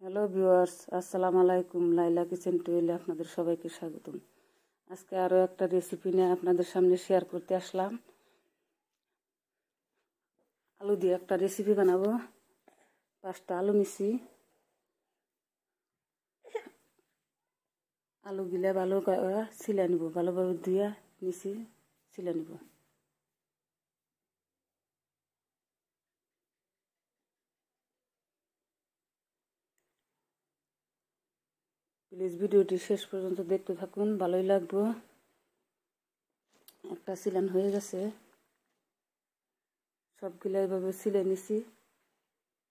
Hello viewers, আসসালামু আলাইকুম। লাইলা kitchen টুয়েলে আপনাদের সবাইকে স্বাগতম। আজকে আরও একটা রেসিপি নিয়ে আপনাদের সামনে শেয়ার করতে আসলাম। আলু দিয়ে একটা রেসিপি বানাবো। 5টা আলু নিছি। আলুগুলা ভালো করে ছিলে নিব, ভালোভাবে ধুয়ে নিছি, ছিলে নিব। প্লিজ ভিডিওটি শেষ পর্যন্ত দেখতে থাকুন, ভালোই লাগবে। একটা সিলান হয়ে গেছে, সবগুলো এইভাবে ছিলে নিছি,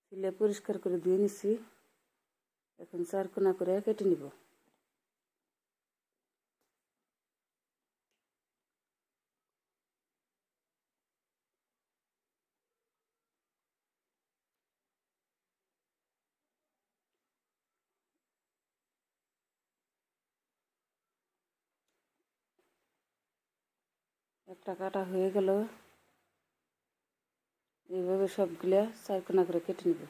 ছিলে পরিষ্কার করে ধুয়ে নিছি। এখন 4 কোনা করে কেটে নিব। একটা কাটা হয়ে গেল, এইভাবে সবগুলা 4 কোনা করে কেটে নিব।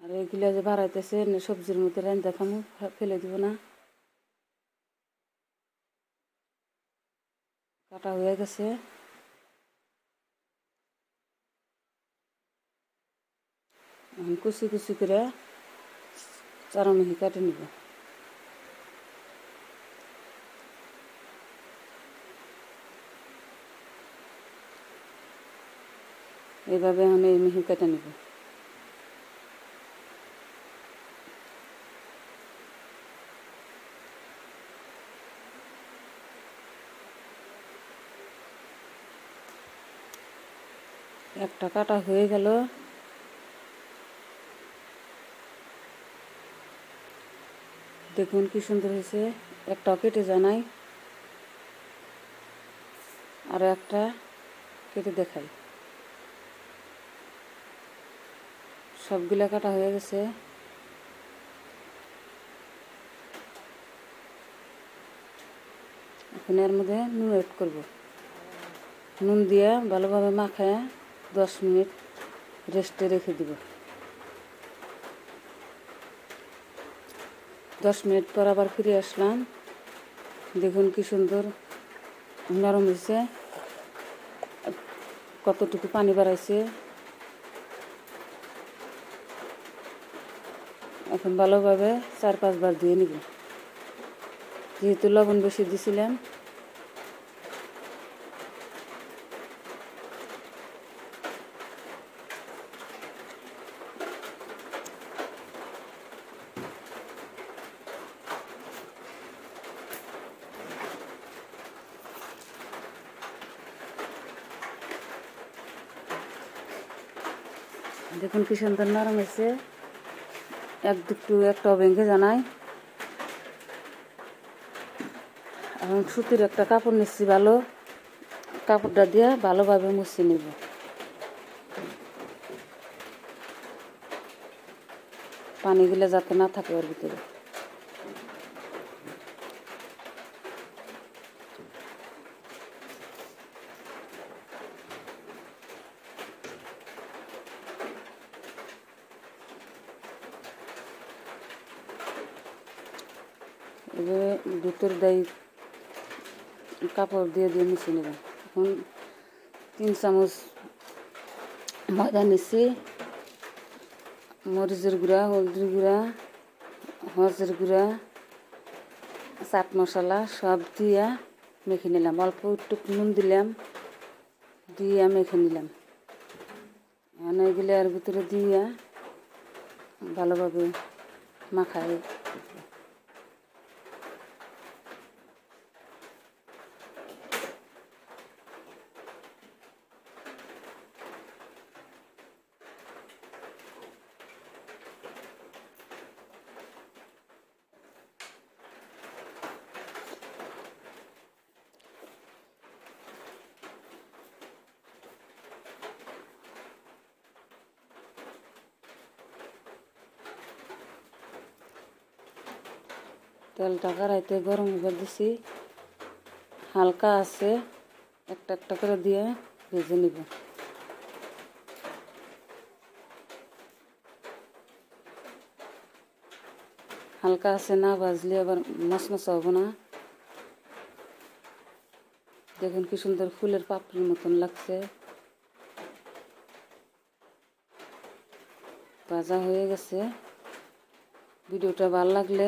আর এইগুলা যে বাড়াইতেছে সবজির মধ্যে রান দেখামু, ফেলে দিব না। কাটা হয়ে গেছে। এখন কুচি কুচি করে চারমিহি কাটে নিব। এইভাবে আমি এই মিহি কেটে নিব। একটা কাটা হয়ে গেল। দেখুন কি সুন্দর হয়েছে, একটাও কেটে যায় নাই। আরও একটা কেটে দেখাই। সবগুলা কাটা হয়ে গেছে। এখন এর মধ্যে নুন অ্যাড করব। নুন দিয়ে ভালোভাবে মাখায় 10 মিনিট রেস্টে রেখে দিব। 10 মিনিট পর আবার ফিরে আসলাম। দেখুন কি সুন্দর নরম হয়েছে, কতটুকু পানি বাড়াইছে। এখন ভালোভাবে 4-5 বার ধুয়ে নিব। যেহেতু লবণ বেশি দিছিলাম, দেখুন কি সুন্দর নরম হয়েছে, একটাও ভেঙে জানাই। এখন সুতির একটা কাপড় নিচ্ছি, ভালো কাপড়টা দিয়ে ভালোভাবে মুছে নিব। পানিগুলো যাতে না থাকে ওর ভিতরে। এবার ভিতর দিয়ে কাপড় দিয়ে দিয়ে মুছে নেব। এখন 3 চামচ ময়দা নিচ্ছি, মরিচের গুঁড়া, হলদির গুঁড়া, হলদের গুঁড়া, চাট মশলা সব দিয়া মেখে নিলাম। অল্প একটু নুন দিলাম, দিয়া মেখে নিলাম। এখন এগুলো এর ভিতরে দিয়া ভালোভাবে মাখাই। তেলটা কড়াইতে গরম করে দিছি, হালকা আছে, একটা একটা করে দিয়ে ভেজে নিব। হালকা আছে, না ভাজলে আবার মচমচা হবে না। দেখুন কি সুন্দর ফুলের পাপড়ির মতন লাগছে। ভাজা হয়ে গেছে। ভিডিওটা ভালো লাগলে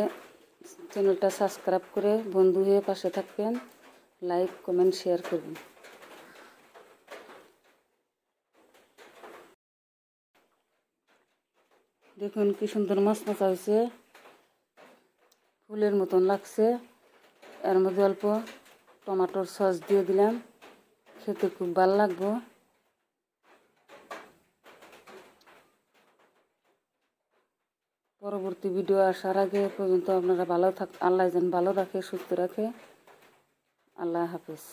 চ্যানেলটা সাবস্ক্রাইব করে বন্ধু হয়ে পাশে থাকবেন, লাইক কমেন্ট শেয়ার করবেন। দেখুন কি সুন্দর মচমচা হয়েছে, ফুলের মতন লাগছে। এর মধ্যে অল্প টমেটোর সস দিয়ে দিলাম, খেতে খুব ভালো লাগবে। পরবর্তী ভিডিও আসার আগে পর্যন্ত আপনারা ভালো আল্লাহ যেন ভালো রাখে, সুস্থ রাখে। আল্লাহ হাফেজ।